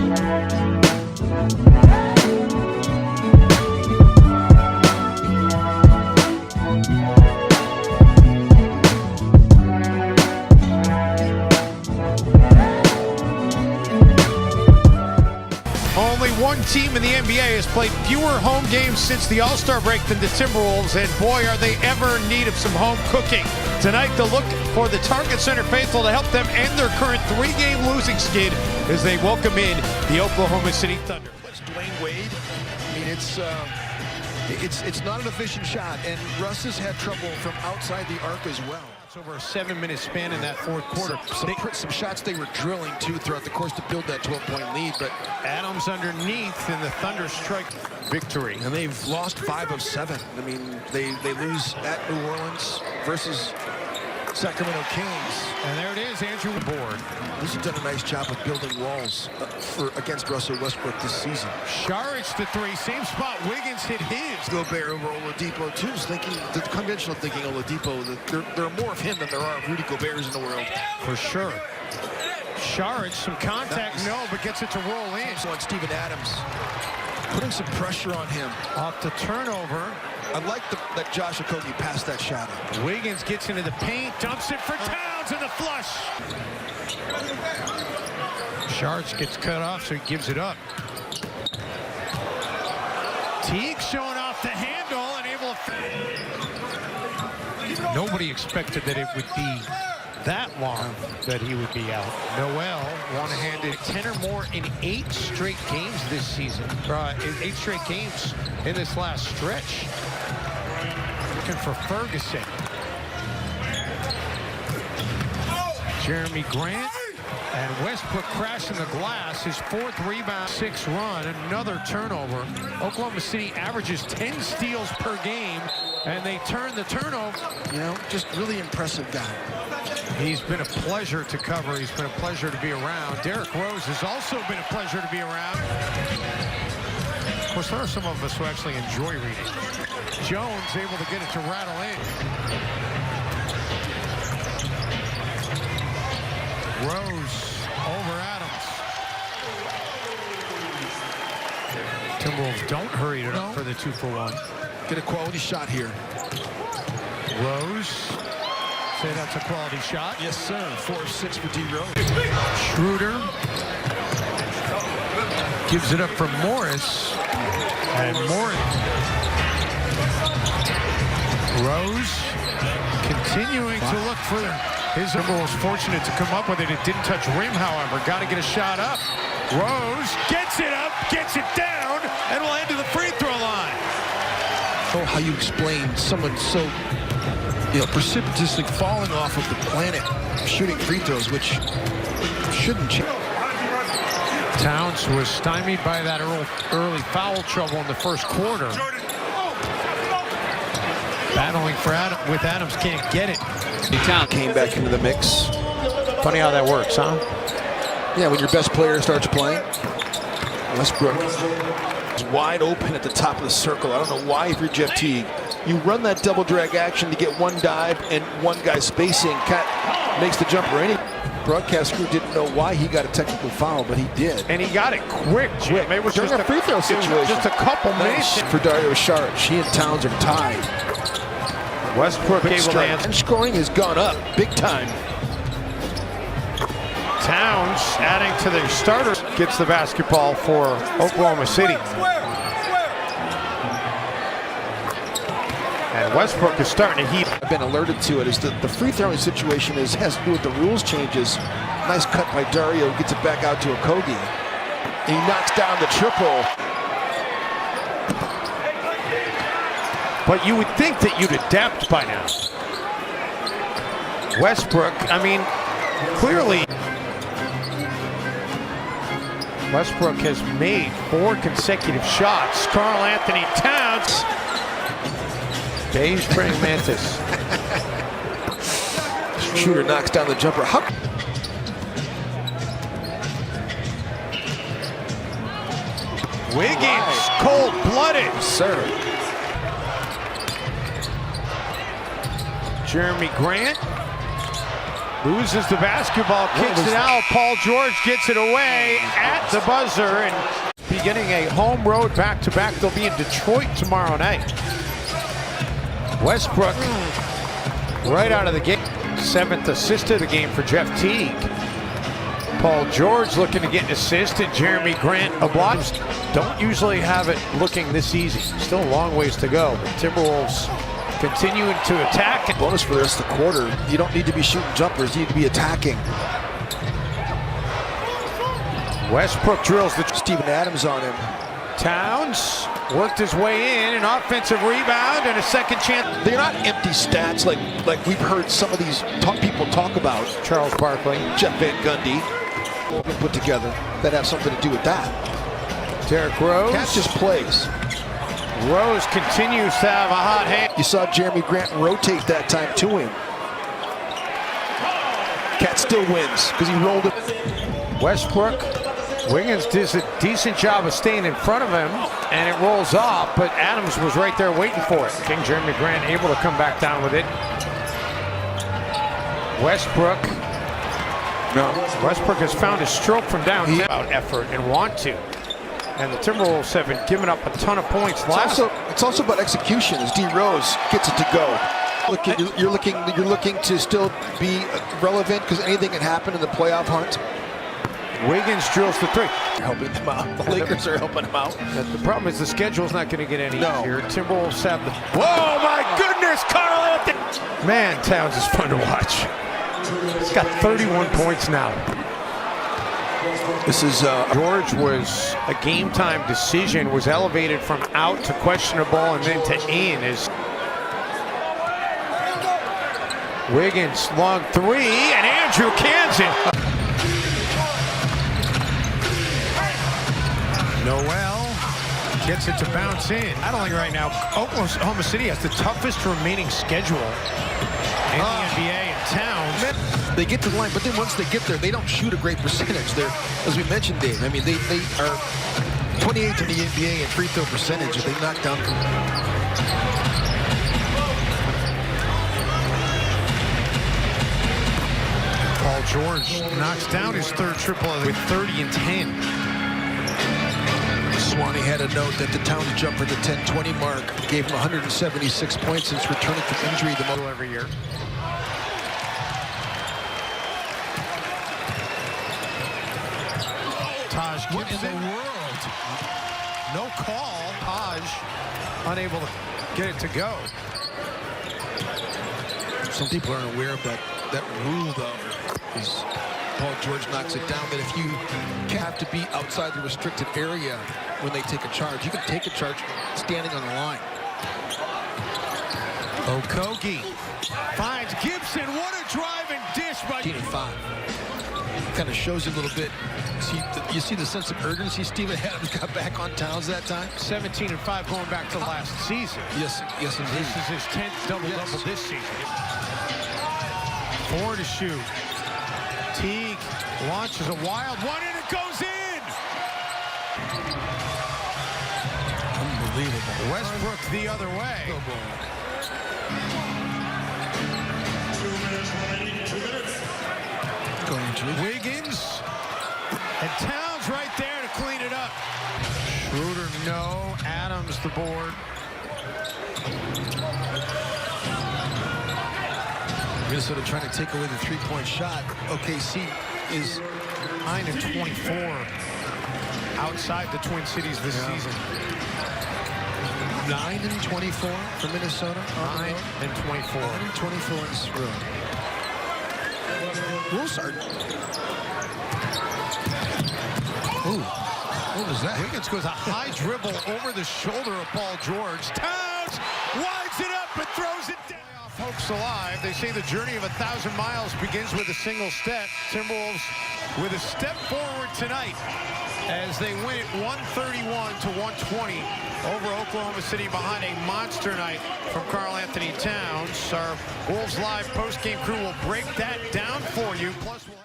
Only one team in the NBA has played fewer home games since the All-Star break than the Timberwolves, and boy, are they ever in need of some home cooking. Tonight, they'll look for the Target Center faithful to help them end their current 3-game losing skid as they welcome in the Oklahoma City Thunder. Dwayne Wade, I mean, it's not an efficient shot, and Russ has had trouble from outside the arc as well. It's over a 7-minute span in that fourth quarter. Some shots they were drilling, too, throughout the course to build that 12-point lead, but Adams underneath, and the Thunder strike victory. And they've lost 5 of 7. I mean, they lose at New Orleans versus Sacramento Kings. And there it is, Andrew Board. He's done a nice job of building walls against Russell Westbrook this season. Saric the 3, same spot. Wiggins hit his. Gobert over Oladipo, too, is thinking, the conventional thinking Oladipo, that there are more of him than there are of Rudy Gobert's in the world. For sure. Saric, some contact, no, but gets it to roll in. So on Steven Adams, putting some pressure on him. Off the turnover. I like that Josh Okogie passed that shot up. Wiggins gets into the paint, dumps it for Towns in the flush. Saric gets cut off, so he gives it up. Teague showing off the handle and able to... Nobody expected that it would be that long that he would be out. Noel one-handed 10 or more in 8 straight games this season. 8 straight games in this last stretch. Looking for Ferguson. Jeremy Grant and Westbrook crashing the glass. His 4th rebound, 6th run, another turnover. Oklahoma City averages 10 steals per game, and they turn the turnover. You know, just really impressive guy. He's been a pleasure to cover. He's been a pleasure to be around. Derrick Rose has also been a pleasure to be around. Of course, there are some of us who actually enjoy reading. Jones able to get it to rattle in. Rose over Adams. Timberwolves don't hurry it up for the 2-for-1. Get a quality shot here. Rose. Say that's a quality shot. Yes, sir. 4 of 6 for D. Rose. Schroeder gives it up for Morris. And Morris. Rose continuing to look for his dribble was fortunate to come up with it. It didn't touch rim, however. Got to get a shot up. Rose gets it up, gets it down, and will head to the free throw line. Oh, how you explain someone so, you know, precipitously falling off of the planet, shooting free throws, which shouldn't change. Towns was stymied by that early foul trouble in the first quarter. Battling for with Adams, can't get it. Town came back into the mix. Funny how that works, huh? Yeah, when your best player starts playing. Westbrook is wide open at the top of the circle. I don't know why, if you're Jeff Teague, you run that double drag action to get one dive and one guy spacing. Cat makes the jumper. Any broadcast crew didn't know why he got a technical foul, but he did. And he got it quick, Jim. It was just a free throw situation. Just a couple minutes. For Dario Saric. He and Towns are tied. Westbrook able to answer. And scoring has gone up big time. Towns adding to their starters gets the basketball for Oklahoma City. And Westbrook is starting to heat. I've been alerted to it. Is that the free throwing situation has to do with the rules changes. Nice cut by Dario, gets it back out to Okogie. And he knocks down the triple. But you would think that you'd adapt by now. Westbrook, I mean, clearly Westbrook has made 4 consecutive shots. Karl Anthony Towns. Beige praying mantis. Shooter knocks down the jumper. Wiggins, cold-blooded. Sir. Jeremy Grant. Loses the basketball, kicks it out. Paul George gets it away at the buzzer, and beginning a home road back-to-back. They'll be in Detroit tomorrow night. Westbrook right out of the gate. 7th assist of the game for Jeff Teague. Paul George looking to get an assist, and Jeremy Grant obliged. Don't usually have it looking this easy. Still a long ways to go, but Timberwolves continuing to attack. Bonus for the rest of the quarter. You don't need to be shooting jumpers. You need to be attacking. Westbrook drills the Steven Adams on him. Towns worked his way in, an offensive rebound and a second chance. They're not empty stats like we've heard some of these people talk about. Charles Barkley, Jeff Van Gundy put together that have something to do with that. Derrick Rose. Cat just plays. Rose continues to have a hot hand. You saw Jeremy Grant rotate that time to him. Cat still wins because he rolled it. Westbrook. Wiggins does a decent job of staying in front of him, and it rolls off, but Adams was right there waiting for it. King Jeremy Grant able to come back down with it. Westbrook. No. Westbrook has found a stroke from downtown. Effort and want to. And the Timberwolves have been giving up a ton of points. It's also about execution as D Rose gets it to go. You're looking to still be relevant because anything can happen in the playoff hunt. Wiggins drills the three. Helping them out. The Lakers are helping them out. The problem is the schedule's not going to get any easier. Timberwolves have the... Whoa, my goodness, Carl Anthony! Man, Towns is fun to watch. He's got 31 points now. This is... George was a game-time decision, was elevated from out to questionable and then to in. As Wiggins, long three, and Andrew Kansan. Noel gets it to bounce in. I don't think right now Oklahoma City has the toughest remaining schedule in the NBA in Towns. They get to the line, but then once they get there, they don't shoot a great percentage. They're, as we mentioned, Dave, I mean, they are 28th in the NBA in free throw percentage. They knock down. Paul George knocks down his third triple with 30 and 10. Swanee had a note that the Towns jump for the 10-20 mark gave him 176 points since returning from injury the most every year. Taj, what in the world? No call. Taj unable to get it to go. Some people aren't aware of that rule, though. Is Paul George knocks it down that if you have to be outside the restricted area when they take a charge, you can take a charge standing on the line. Okogie finds Gibson. What a drive and dish by 5. Kind of shows you a little bit. You see the sense of urgency Steven Adams got back on Towns that time. 17 and 5 going back to last season. Yes, indeed. This is his 10th double-double this season. 4 to shoot. Teague launches a wild one, and it goes in! Unbelievable. Westbrook the other way. Wiggins and Towns right there to clean it up. Schroeder, no. Adams the board. Minnesota trying to take away the three-point shot. OKC is 9 and 24 outside the Twin Cities this season. 9 and 24 for Minnesota. 9 and 24. 9 and 24 in this room. Wolves are... Ooh, what was that? Wiggins goes a high dribble over the shoulder of Paul George. Towns winds it up and throws it down. Hopes alive. They say the journey of 1,000 miles begins with a single step. Timberwolves with a step forward tonight as they win it 131 to 120 over Oklahoma City behind a monster night from Karl Anthony Towns. Our Wolves Live post-game crew will break that down for you. Plus, we'll